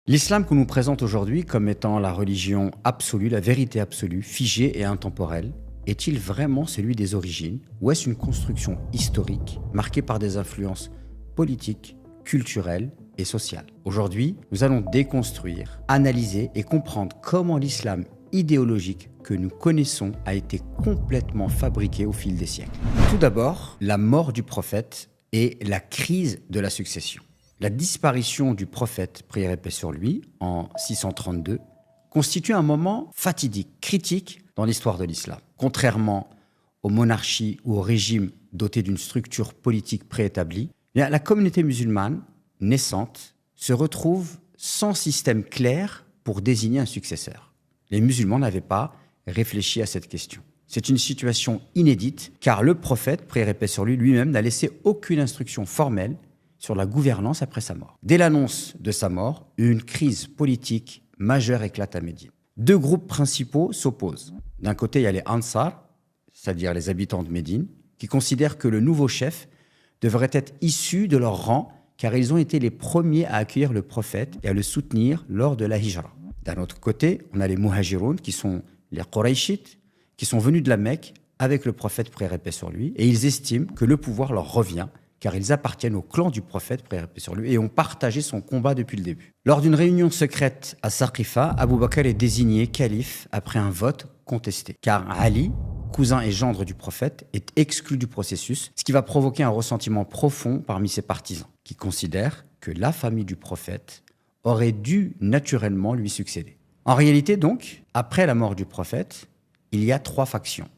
L'islam qu'on nous présente aujourd'hui comme étant la religion absolue, la vérité absolue, figée et intemporelle, est-il vraiment celui des origines ou est-ce une construction historique marquée par des influences politiques, culturelles et sociales? Aujourd'hui, nous allons déconstruire, analyser et comprendre comment l'islam idéologique que nous connaissons a été complètement fabriqué au fil des siècles. Tout d'abord, la mort du prophète et la crise de la succession. La disparition du prophète, prière et paix sur lui, en 632, constitue un moment fatidique, critique dans l'histoire de l'islam. Contrairement aux monarchies ou aux régimes dotés d'une structure politique préétablie, la communauté musulmane naissante se retrouve sans système clair pour désigner un successeur. Les musulmans n'avaient pas réfléchi à cette question. C'est une situation inédite car le prophète, prière et paix sur lui, lui-même n'a laissé aucune instruction formelle sur la gouvernance après sa mort. Dès l'annonce de sa mort, une crise politique majeure éclate à Médine. Deux groupes principaux s'opposent. D'un côté, il y a les Ansar, c'est-à-dire les habitants de Médine, qui considèrent que le nouveau chef devrait être issu de leur rang, car ils ont été les premiers à accueillir le prophète et à le soutenir lors de la Hijra. D'un autre côté, on a les Muhajiroun, qui sont les Qurayshites, qui sont venus de la Mecque avec le prophète, prière et paix sur lui, et ils estiment que le pouvoir leur revient, car ils appartiennent au clan du prophète, prière et paix sur lui, et ont partagé son combat depuis le début. Lors d'une réunion secrète à Saqifa, Abu Bakr est désigné calife après un vote contesté, car Ali, cousin et gendre du prophète, est exclu du processus, ce qui va provoquer un ressentiment profond parmi ses partisans, qui considèrent que la famille du prophète aurait dû naturellement lui succéder. En réalité donc, après la mort du prophète, il y a trois factions,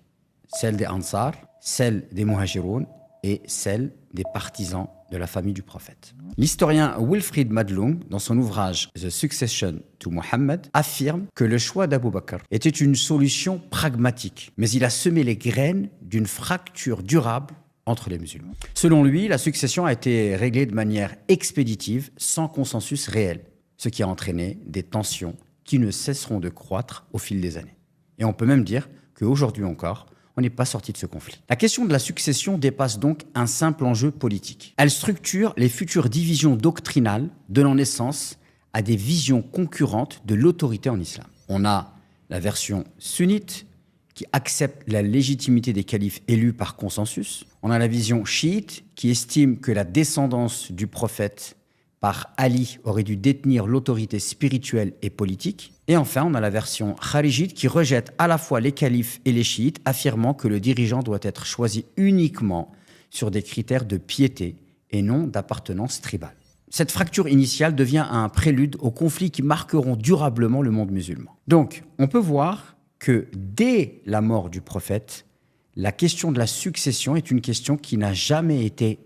celle des Ansar, celle des Muhajiroun et celle des partisans de la famille du prophète. L'historien Wilfrid Madlung, dans son ouvrage The Succession to Muhammad, affirme que le choix d'Abu Bakr était une solution pragmatique, mais il a semé les graines d'une fracture durable entre les musulmans. Selon lui, la succession a été réglée de manière expéditive, sans consensus réel, ce qui a entraîné des tensions qui ne cesseront de croître au fil des années. Et on peut même dire qu'aujourd'hui encore, on n'est pas sorti de ce conflit. La question de la succession dépasse donc un simple enjeu politique. Elle structure les futures divisions doctrinales, donnant naissance à des visions concurrentes de l'autorité en islam. On a la version sunnite, qui accepte la légitimité des califes élus par consensus. On a la vision chiite, qui estime que la descendance du prophète par Ali aurait dû détenir l'autorité spirituelle et politique. Et enfin, on a la version kharijite qui rejette à la fois les califes et les chiites, affirmant que le dirigeant doit être choisi uniquement sur des critères de piété et non d'appartenance tribale. Cette fracture initiale devient un prélude aux conflits qui marqueront durablement le monde musulman. Donc, on peut voir que dès la mort du prophète, la question de la succession est une question qui n'a jamais été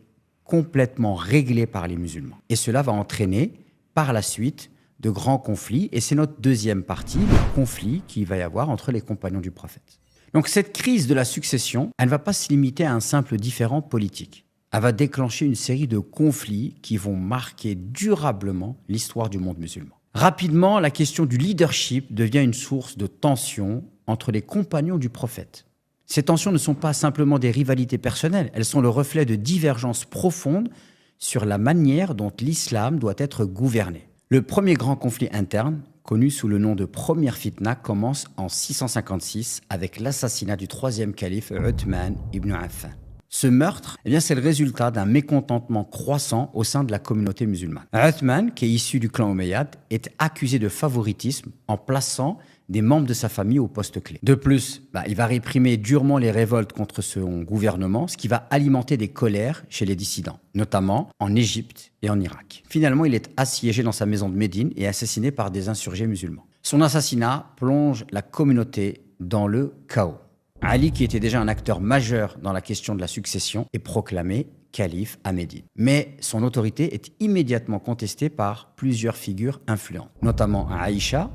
complètement réglé par les musulmans. Et cela va entraîner, par la suite, de grands conflits. Et c'est notre deuxième partie, le conflit qu'il va y avoir entre les compagnons du prophète. Donc cette crise de la succession, elle ne va pas se limiter à un simple différend politique. Elle va déclencher une série de conflits qui vont marquer durablement l'histoire du monde musulman. Rapidement, la question du leadership devient une source de tension entre les compagnons du prophète. Ces tensions ne sont pas simplement des rivalités personnelles, elles sont le reflet de divergences profondes sur la manière dont l'islam doit être gouverné. Le premier grand conflit interne, connu sous le nom de Première Fitna, commence en 656 avec l'assassinat du troisième calife Uthman ibn Affan. Ce meurtre, c'est le résultat d'un mécontentement croissant au sein de la communauté musulmane. Uthman, qui est issu du clan Omeyyade, est accusé de favoritisme en plaçant des membres de sa famille au poste clé. De plus, il va réprimer durement les révoltes contre son gouvernement, ce qui va alimenter des colères chez les dissidents, notamment en Égypte et en Irak. Finalement, il est assiégé dans sa maison de Médine et assassiné par des insurgés musulmans. Son assassinat plonge la communauté dans le chaos. Ali, qui était déjà un acteur majeur dans la question de la succession, est proclamé calife à Médine. Mais son autorité est immédiatement contestée par plusieurs figures influentes, notamment Aïcha,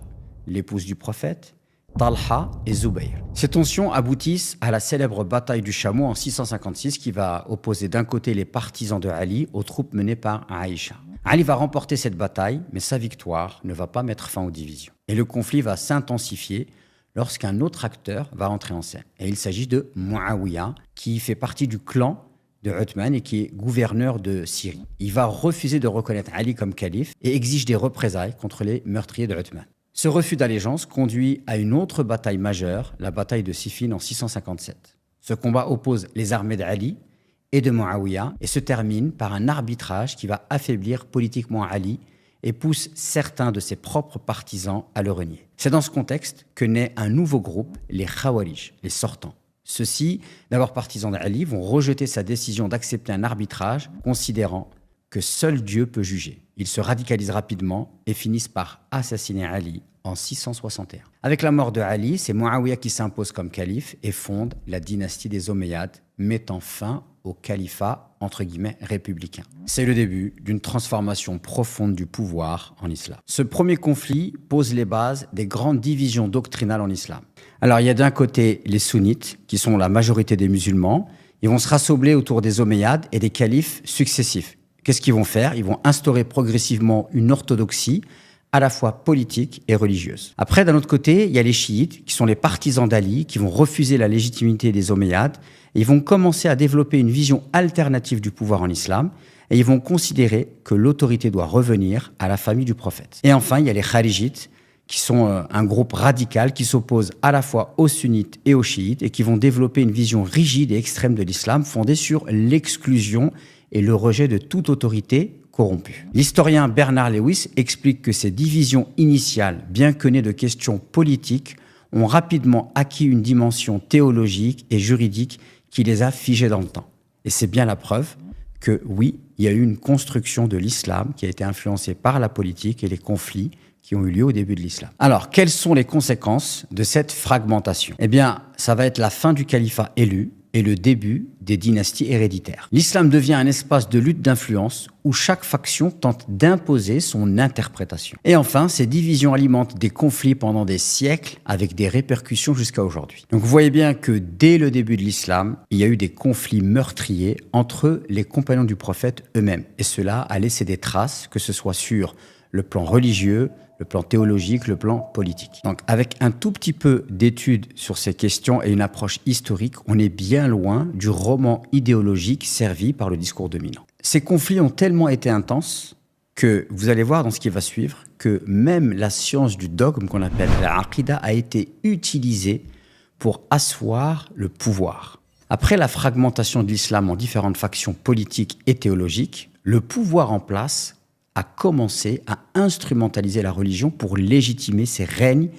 l'épouse du prophète, Talha et Zubayr. Ces tensions aboutissent à la célèbre bataille du Chameau en 656 qui va opposer d'un côté les partisans de Ali aux troupes menées par Aïcha. Ali va remporter cette bataille, mais sa victoire ne va pas mettre fin aux divisions. Et le conflit va s'intensifier lorsqu'un autre acteur va entrer en scène. Et il s'agit de Muawiyah, qui fait partie du clan de Uthman et qui est gouverneur de Syrie. Il va refuser de reconnaître Ali comme calife et exige des représailles contre les meurtriers de Uthman. Ce refus d'allégeance conduit à une autre bataille majeure, la bataille de Siffin en 657. Ce combat oppose les armées d'Ali et de Muawiyah et se termine par un arbitrage qui va affaiblir politiquement Ali et pousse certains de ses propres partisans à le renier. C'est dans ce contexte que naît un nouveau groupe, les Khawarij, les sortants. Ceux-ci, d'abord partisans d'Ali, vont rejeter sa décision d'accepter un arbitrage, considérant que seul Dieu peut juger. Ils se radicalisent rapidement et finissent par assassiner Ali en 661. Avec la mort de Ali, c'est Muawiyah qui s'impose comme calife et fonde la dynastie des Omeyyades, mettant fin au califat entre guillemets républicain. C'est le début d'une transformation profonde du pouvoir en islam. Ce premier conflit pose les bases des grandes divisions doctrinales en islam. Alors il y a d'un côté les sunnites, qui sont la majorité des musulmans. Ils vont se rassembler autour des Omeyyades et des califes successifs. Qu'est-ce qu'ils vont faire? Ils vont instaurer progressivement une orthodoxie à la fois politique et religieuse. Après, d'un autre côté, il y a les chiites, qui sont les partisans d'Ali, qui vont refuser la légitimité des Omeyyades, et ils vont commencer à développer une vision alternative du pouvoir en islam, et ils vont considérer que l'autorité doit revenir à la famille du prophète. Et enfin, il y a les kharijites, qui sont un groupe radical qui s'oppose à la fois aux sunnites et aux chiites, et qui vont développer une vision rigide et extrême de l'islam, fondée sur l'exclusion et le rejet de toute autorité corrompu. L'historien Bernard Lewis explique que ces divisions initiales, bien que nées de questions politiques, ont rapidement acquis une dimension théologique et juridique qui les a figées dans le temps. Et c'est bien la preuve que oui, il y a eu une construction de l'islam qui a été influencée par la politique et les conflits qui ont eu lieu au début de l'islam. Alors, quelles sont les conséquences de cette fragmentation? Eh bien, ça va être la fin du califat élu et le début des dynasties héréditaires. L'islam devient un espace de lutte d'influence où chaque faction tente d'imposer son interprétation. Et enfin, ces divisions alimentent des conflits pendant des siècles avec des répercussions jusqu'à aujourd'hui. Donc vous voyez bien que dès le début de l'islam, il y a eu des conflits meurtriers entre les compagnons du prophète eux-mêmes. Et cela a laissé des traces, que ce soit sur le plan religieux, le plan théologique, le plan politique. Donc avec un tout petit peu d'études sur ces questions et une approche historique, on est bien loin du roman idéologique servi par le discours dominant. Ces conflits ont tellement été intenses que vous allez voir dans ce qui va suivre que même la science du dogme qu'on appelle l'aqida a été utilisée pour asseoir le pouvoir. Après la fragmentation de l'islam en différentes factions politiques et théologiques, le pouvoir en place a commencé à instrumentaliser la religion pour légitimer ses règnes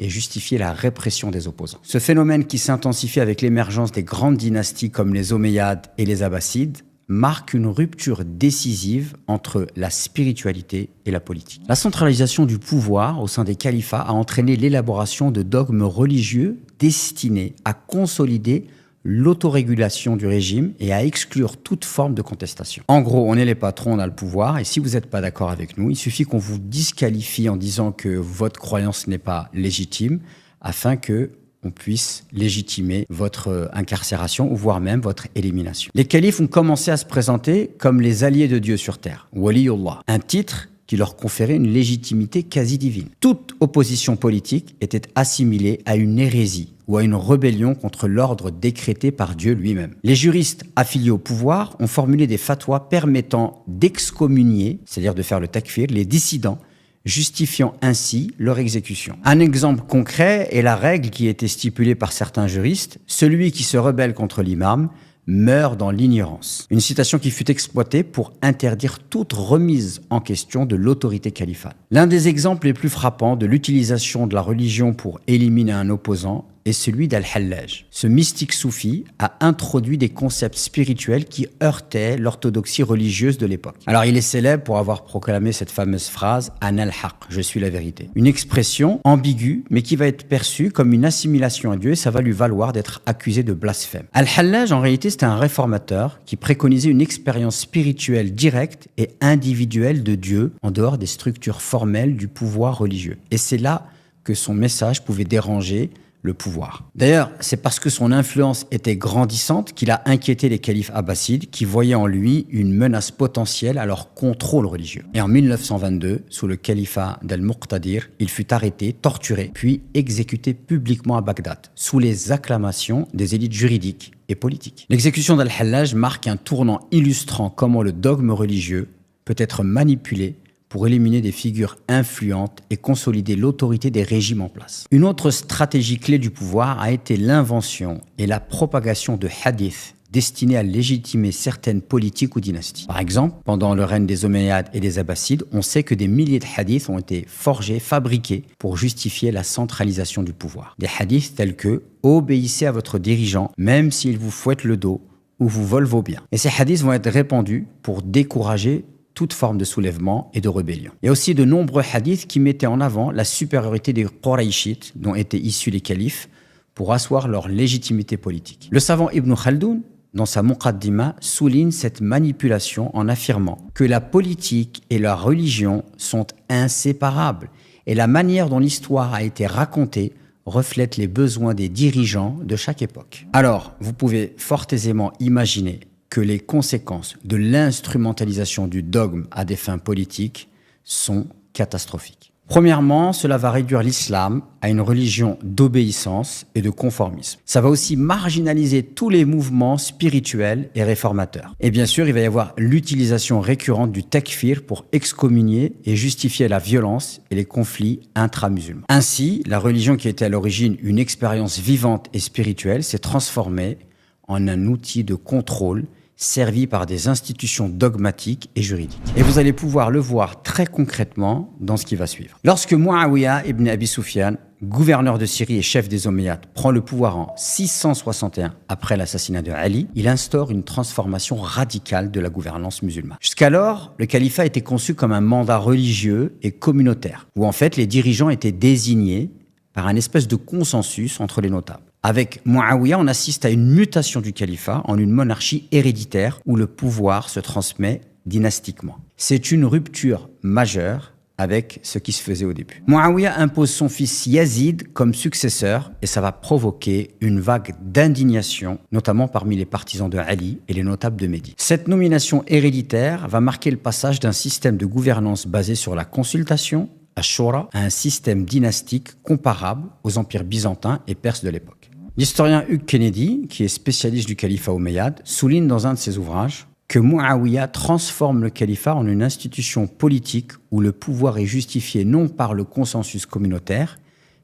et justifier la répression des opposants. Ce phénomène qui s'intensifie avec l'émergence des grandes dynasties comme les Omeyyades et les Abbassides marque une rupture décisive entre la spiritualité et la politique. La centralisation du pouvoir au sein des califats a entraîné l'élaboration de dogmes religieux destinés à consolider l'autorégulation du régime et à exclure toute forme de contestation. En gros, on est les patrons, on a le pouvoir, et si vous n'êtes pas d'accord avec nous, il suffit qu'on vous disqualifie en disant que votre croyance n'est pas légitime, afin que on puisse légitimer votre incarcération ou voire même votre élimination. Les califes ont commencé à se présenter comme les alliés de Dieu sur terre, Waliyullah, un titre qui leur conférait une légitimité quasi divine. Toute opposition politique était assimilée à une hérésie ou à une rébellion contre l'ordre décrété par Dieu lui-même. Les juristes affiliés au pouvoir ont formulé des fatwas permettant d'excommunier, c'est-à-dire de faire le takfir, les dissidents, justifiant ainsi leur exécution. Un exemple concret est la règle qui était stipulée par certains juristes: celui qui se rebelle contre l'imam meurt dans l'ignorance. Une citation qui fut exploitée pour interdire toute remise en question de l'autorité califale. L'un des exemples les plus frappants de l'utilisation de la religion pour éliminer un opposant est celui d'Al-Hallaj. Ce mystique soufi a introduit des concepts spirituels qui heurtaient l'orthodoxie religieuse de l'époque. Alors il est célèbre pour avoir proclamé cette fameuse phrase « Ana al-Haq », je suis la vérité. Une expression ambiguë, mais qui va être perçue comme une assimilation à Dieu, et ça va lui valoir d'être accusé de blasphème. Al-Hallaj, en réalité, c'était un réformateur qui préconisait une expérience spirituelle directe et individuelle de Dieu en dehors des structures formelles du pouvoir religieux. Et c'est là que son message pouvait déranger le pouvoir. D'ailleurs, c'est parce que son influence était grandissante qu'il a inquiété les califes abbassides qui voyaient en lui une menace potentielle à leur contrôle religieux. Et en 1922, sous le califat d'Al-Muqtadir, il fut arrêté, torturé, puis exécuté publiquement à Bagdad, sous les acclamations des élites juridiques et politique. L'exécution d'Al-Hallaj marque un tournant illustrant comment le dogme religieux peut être manipulé pour éliminer des figures influentes et consolider l'autorité des régimes en place. Une autre stratégie clé du pouvoir a été l'invention et la propagation de hadiths destinés à légitimer certaines politiques ou dynasties. Par exemple, pendant le règne des Omeyyades et des Abbassides, on sait que des milliers de hadiths ont été forgés, fabriqués pour justifier la centralisation du pouvoir. Des hadiths tels que « Obéissez à votre dirigeant, même s'il vous fouette le dos ou vous vole vos biens ». Et ces hadiths vont être répandus pour décourager toute forme de soulèvement et de rébellion. Il y a aussi de nombreux hadiths qui mettaient en avant la supériorité des Qurayshites, dont étaient issus les califes, pour asseoir leur légitimité politique. Le savant Ibn Khaldoun, dans sa Muqaddima, souligne cette manipulation en affirmant que la politique et la religion sont inséparables et la manière dont l'histoire a été racontée reflète les besoins des dirigeants de chaque époque. Alors, vous pouvez fort aisément imaginer que les conséquences de l'instrumentalisation du dogme à des fins politiques sont catastrophiques. Premièrement, cela va réduire l'islam à une religion d'obéissance et de conformisme. Ça va aussi marginaliser tous les mouvements spirituels et réformateurs. Et bien sûr, il va y avoir l'utilisation récurrente du takfir pour excommunier et justifier la violence et les conflits intra-musulmans. Ainsi, la religion qui était à l'origine une expérience vivante et spirituelle s'est transformée en un outil de contrôle servi par des institutions dogmatiques et juridiques. Et vous allez pouvoir le voir très concrètement dans ce qui va suivre. Lorsque Muawiyah ibn Abi Sufyan, gouverneur de Syrie et chef des Omeyyades, prend le pouvoir en 661 après l'assassinat de Ali, il instaure une transformation radicale de la gouvernance musulmane. Jusqu'alors, le califat était conçu comme un mandat religieux et communautaire, où en fait les dirigeants étaient désignés par un espèce de consensus entre les notables. Avec Muawiyah, on assiste à une mutation du califat en une monarchie héréditaire où le pouvoir se transmet dynastiquement. C'est une rupture majeure avec ce qui se faisait au début. Muawiyah impose son fils Yazid comme successeur et ça va provoquer une vague d'indignation, notamment parmi les partisans de Ali et les notables de Médine. Cette nomination héréditaire va marquer le passage d'un système de gouvernance basé sur la consultation, Ashura, à un système dynastique comparable aux empires byzantins et perses de l'époque. L'historien Hugh Kennedy, qui est spécialiste du califat omeyyade, souligne dans un de ses ouvrages que Muawiyah transforme le califat en une institution politique où le pouvoir est justifié non par le consensus communautaire,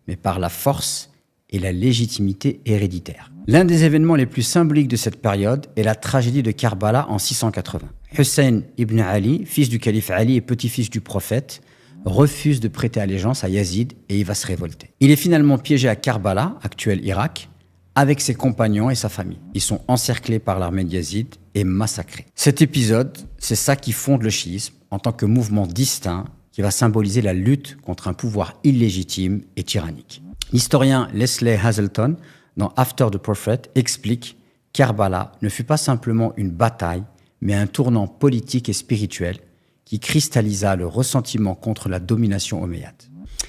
mais par la force et la légitimité héréditaire. L'un des événements les plus symboliques de cette période est la tragédie de Karbala en 680. Hussein ibn Ali, fils du calife Ali et petit-fils du prophète, refuse de prêter allégeance à Yazid et il va se révolter. Il est finalement piégé à Karbala, actuel Irak, avec ses compagnons et sa famille. Ils sont encerclés par l'armée de Yazid et massacrés. Cet épisode, c'est ça qui fonde le chiisme en tant que mouvement distinct qui va symboliser la lutte contre un pouvoir illégitime et tyrannique. L'historien Leslie Hazelton, dans After the Prophet, explique Karbala ne fut pas simplement une bataille, mais un tournant politique et spirituel qui cristallisa le ressentiment contre la domination omeyyade.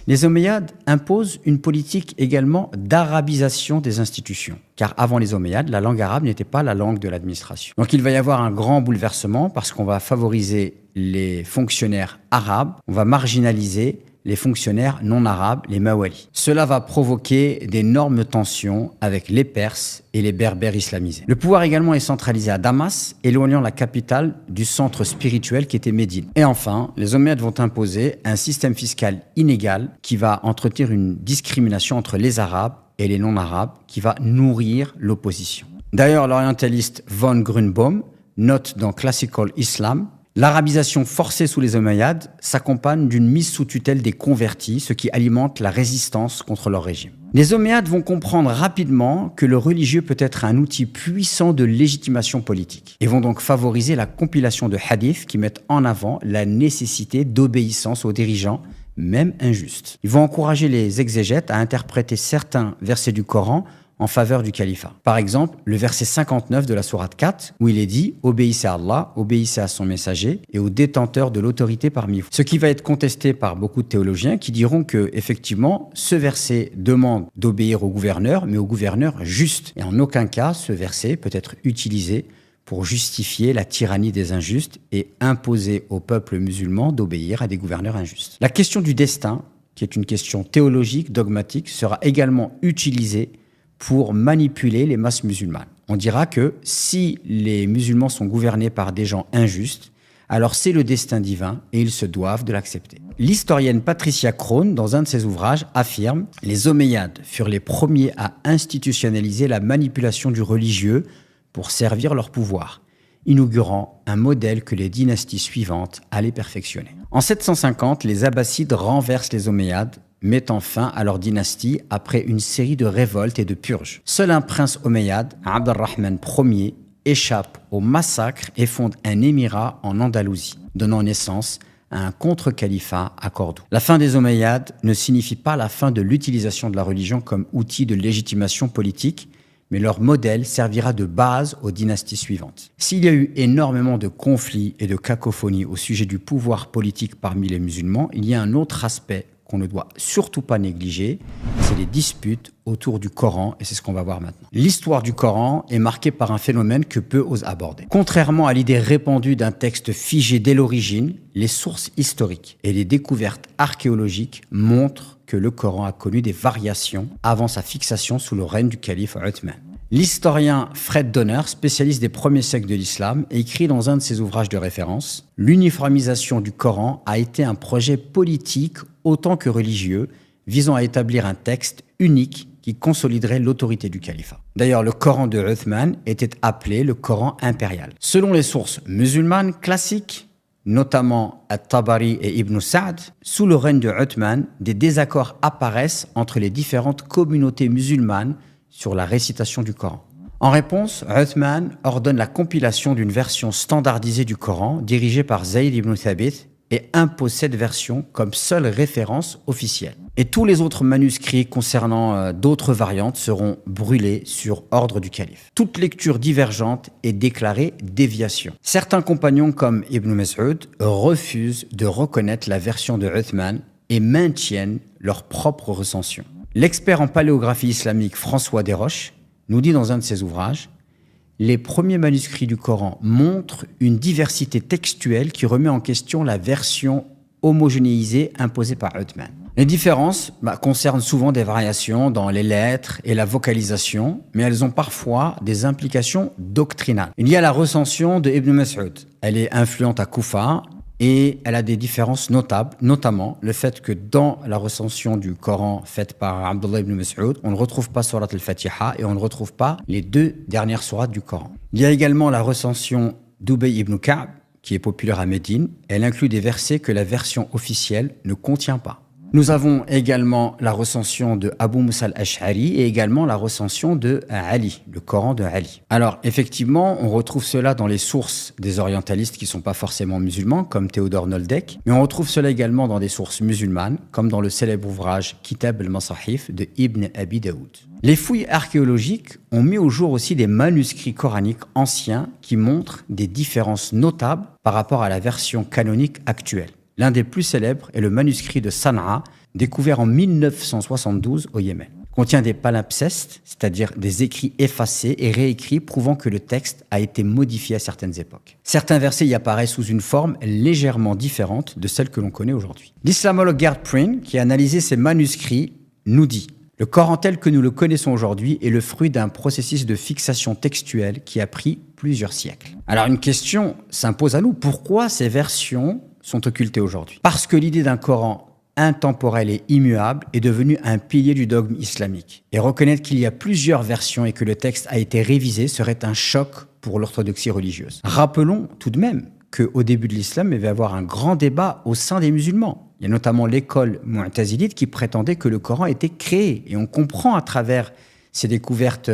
Les Omeyyades imposent une politique également d'arabisation des institutions, car avant les Omeyyades, la langue arabe n'était pas la langue de l'administration. Donc il va y avoir un grand bouleversement parce qu'on va favoriser les fonctionnaires arabes, on va marginaliser les fonctionnaires non arabes, les Mawali. Cela va provoquer d'énormes tensions avec les Perses et les Berbères islamisés. Le pouvoir également est centralisé à Damas, éloignant la capitale du centre spirituel qui était Médine. Et enfin, les Omeyyades vont imposer un système fiscal inégal qui va entretenir une discrimination entre les Arabes et les non-Arabes qui va nourrir l'opposition. D'ailleurs, l'orientaliste von Grünbaum note dans Classical Islam: l'arabisation forcée sous les Omeyyades s'accompagne d'une mise sous tutelle des convertis, ce qui alimente la résistance contre leur régime. Les Omeyyades vont comprendre rapidement que le religieux peut être un outil puissant de légitimation politique et vont donc favoriser la compilation de hadiths qui mettent en avant la nécessité d'obéissance aux dirigeants, même injustes. Ils vont encourager les exégètes à interpréter certains versets du Coran en faveur du califat. Par exemple, le verset 59 de la sourate 4, où il est dit « Obéissez à Allah, obéissez à son messager et aux détenteurs de l'autorité parmi vous ». Ce qui va être contesté par beaucoup de théologiens qui diront que, effectivement, ce verset demande d'obéir au gouverneur, mais au gouverneur juste. Et en aucun cas, ce verset peut être utilisé pour justifier la tyrannie des injustes et imposer au peuple musulman d'obéir à des gouverneurs injustes. La question du destin, qui est une question théologique, dogmatique, sera également utilisée pour manipuler les masses musulmanes. On dira que si les musulmans sont gouvernés par des gens injustes, alors c'est le destin divin et ils se doivent de l'accepter. L'historienne Patricia Crone, dans un de ses ouvrages, affirme « Les Omeyyades furent les premiers à institutionnaliser la manipulation du religieux pour servir leur pouvoir, inaugurant un modèle que les dynasties suivantes allaient perfectionner. » En 750, les Abbassides renversent les Omeyyades, mettant fin à leur dynastie après une série de révoltes et de purges. Seul un prince omeyyade, Abd al-Rahman Ier, échappe au massacre et fonde un émirat en Andalousie, donnant naissance à un contre-califat à Cordoue. La fin des Omeyyades ne signifie pas la fin de l'utilisation de la religion comme outil de légitimation politique, mais leur modèle servira de base aux dynasties suivantes. S'il y a eu énormément de conflits et de cacophonie au sujet du pouvoir politique parmi les musulmans, il y a un autre aspect qu'on ne doit surtout pas négliger, c'est les disputes autour du Coran, et c'est ce qu'on va voir maintenant. L'histoire du Coran est marquée par un phénomène que peu osent aborder. Contrairement à l'idée répandue d'un texte figé dès l'origine, les sources historiques et les découvertes archéologiques montrent que le Coran a connu des variations avant sa fixation sous le règne du calife Uthman. L'historien Fred Donner, spécialiste des premiers siècles de l'islam, écrit dans un de ses ouvrages de référence « L'uniformisation du Coran a été un projet politique autant que religieux, visant à établir un texte unique qui consoliderait l'autorité du califat. » D'ailleurs, le Coran de Uthman était appelé le Coran impérial. Selon les sources musulmanes classiques, notamment At-Tabari et Ibn Sa'd, sous le règne de Uthman, des désaccords apparaissent entre les différentes communautés musulmanes sur la récitation du Coran. En réponse, Uthman ordonne la compilation d'une version standardisée du Coran dirigée par Zayd ibn Thabit et impose cette version comme seule référence officielle. Et tous les autres manuscrits concernant d'autres variantes seront brûlés sur ordre du calife. Toute lecture divergente est déclarée déviation. Certains compagnons comme Ibn Mas'ud refusent de reconnaître la version de Uthman et maintiennent leur propre recension. L'expert en paléographie islamique François Desroches nous dit dans un de ses ouvrages « Les premiers manuscrits du Coran montrent une diversité textuelle qui remet en question la version homogénéisée imposée par Uthman. » Les différences concernent souvent des variations dans les lettres et la vocalisation, mais elles ont parfois des implications doctrinales. Il y a la recension de Ibn Mas'ud. Elle est influente à Koufa, et elle a des différences notables, notamment le fait que dans la recension du Coran faite par Abdullah ibn Mas'ud, on ne retrouve pas Surat al-Fatiha et on ne retrouve pas les deux dernières sourates du Coran. Il y a également la recension d'Ubay ibn Ka'b, qui est populaire à Médine. Elle inclut des versets que la version officielle ne contient pas. Nous avons également la recension de Abu Musa al-Ash'ari et également la recension de Ali, le Coran de Ali. Alors effectivement, on retrouve cela dans les sources des orientalistes qui ne sont pas forcément musulmans, comme Théodore Noldek, mais on retrouve cela également dans des sources musulmanes, comme dans le célèbre ouvrage Kitab al-Masahif de Ibn Abi Daoud. Les fouilles archéologiques ont mis au jour aussi des manuscrits coraniques anciens qui montrent des différences notables par rapport à la version canonique actuelle. L'un des plus célèbres est le manuscrit de Sanaa, découvert en 1972 au Yémen. Il contient des palimpsestes, c'est-à-dire des écrits effacés et réécrits prouvant que le texte a été modifié à certaines époques. Certains versets y apparaissent sous une forme légèrement différente de celle que l'on connaît aujourd'hui. L'islamologue Gerd Pryn, qui a analysé ces manuscrits, nous dit « Le Coran tel que nous le connaissons aujourd'hui est le fruit d'un processus de fixation textuelle qui a pris plusieurs siècles. » Alors une question s'impose à nous, pourquoi ces versions sont occultés aujourd'hui? Parce que l'idée d'un Coran intemporel et immuable est devenue un pilier du dogme islamique. Et reconnaître qu'il y a plusieurs versions et que le texte a été révisé serait un choc pour l'orthodoxie religieuse. Rappelons tout de même qu'au début de l'islam, il va y avoir un grand débat au sein des musulmans. Il y a notamment l'école mu'tazilite qui prétendait que le Coran était créé. Et on comprend à travers ces découvertes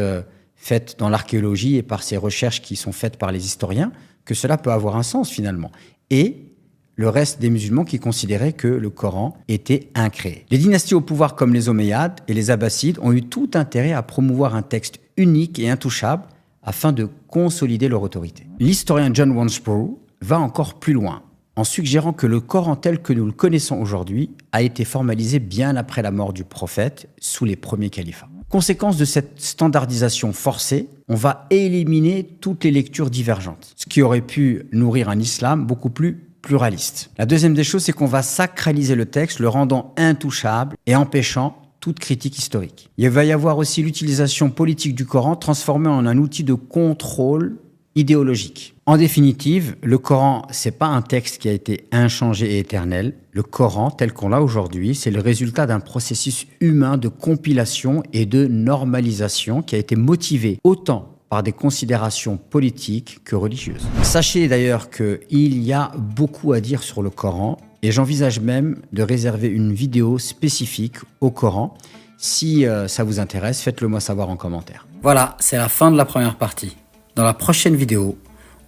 faites dans l'archéologie et par ces recherches qui sont faites par les historiens que cela peut avoir un sens finalement. Et le reste des musulmans qui considéraient que le Coran était incréé. Les dynasties au pouvoir comme les Omeyyades et les Abbassides ont eu tout intérêt à promouvoir un texte unique et intouchable afin de consolider leur autorité. L'historien John Wansbrough va encore plus loin en suggérant que le Coran tel que nous le connaissons aujourd'hui a été formalisé bien après la mort du prophète sous les premiers califats. Conséquence de cette standardisation forcée, on va éliminer toutes les lectures divergentes, ce qui aurait pu nourrir un islam beaucoup plus pluraliste. La deuxième des choses, c'est qu'on va sacraliser le texte, le rendant intouchable et empêchant toute critique historique. Il va y avoir aussi l'utilisation politique du Coran transformée en un outil de contrôle idéologique. En définitive, le Coran, c'est pas un texte qui a été inchangé et éternel. Le Coran, tel qu'on l'a aujourd'hui, c'est le résultat d'un processus humain de compilation et de normalisation qui a été motivé autant par des considérations politiques que religieuses. Sachez d'ailleurs qu'il y a beaucoup à dire sur le Coran et j'envisage même de réserver une vidéo spécifique au Coran. Si ça vous intéresse, faites-le moi savoir en commentaire. Voilà, c'est la fin de la première partie. Dans la prochaine vidéo,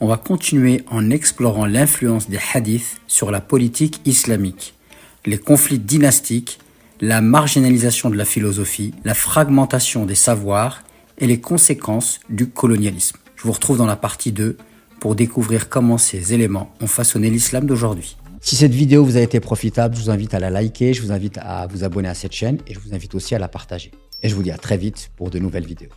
on va continuer en explorant l'influence des hadiths sur la politique islamique, les conflits dynastiques, la marginalisation de la philosophie, la fragmentation des savoirs et les conséquences du colonialisme. Je vous retrouve dans la partie 2 pour découvrir comment ces éléments ont façonné l'islam d'aujourd'hui. Si cette vidéo vous a été profitable, je vous invite à la liker, je vous invite à vous abonner à cette chaîne et je vous invite aussi à la partager. Et je vous dis à très vite pour de nouvelles vidéos.